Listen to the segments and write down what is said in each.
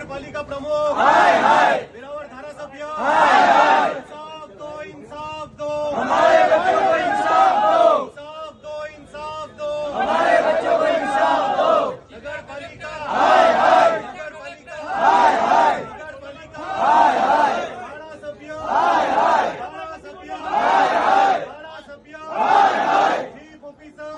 नगरपालिका प्रमुख वेरावळ धारासभ्य इंसाफ दो हमारे बच्चों को इंसाफ दो इंसाफ दो हमारे बच्चों को इंसाफ दो नगरपालिका नगरपालिका नगरपालिका धारासभ्य चीफ ऑफिसर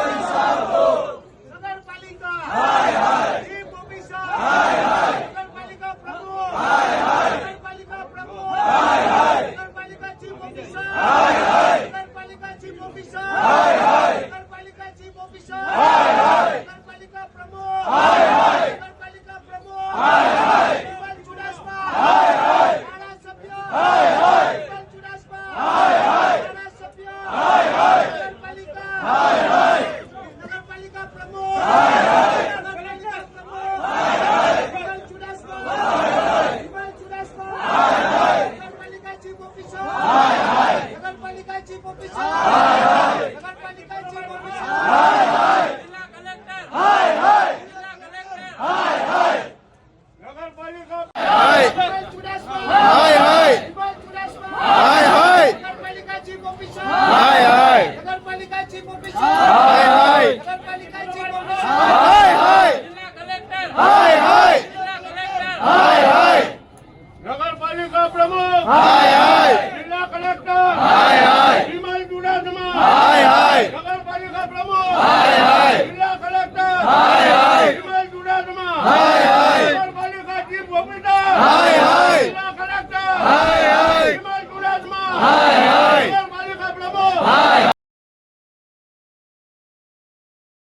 इंसाफ दो नगरपालिका चीफ ऑफिसर नगरपालिका प्रमुख नगरपालिका चीफ ऑफिसर नगरपालिका चीफ ऑफिसर नगरपालिका चीफ ऑफिसर नगरपालिका प्रमुख नगरपालिका प्रमुख चुडासमा धारासभ्य चुडासमा धारासभ्य नगरपालिका नगरपालिका प्रमुख नगरपालिका प्रमुख चुडासमा नगरपालिका चीफ ऑफिसर नगरपालिका चीफ ऑफिसर नगरपालिका चीफ ऑफिसर जिला कलेक्टर नगरपालिका चुडासमा नगरपालिका चीफ ऑफिसर नगरपालिका चीफ ऑफिसर नगरपालिका चीफ ऑफिसर जिला कलेक्टर नगरपालिका प्रमुख जिला कलेक्टर विमल चुडासमा नगरपालिका प्रमुख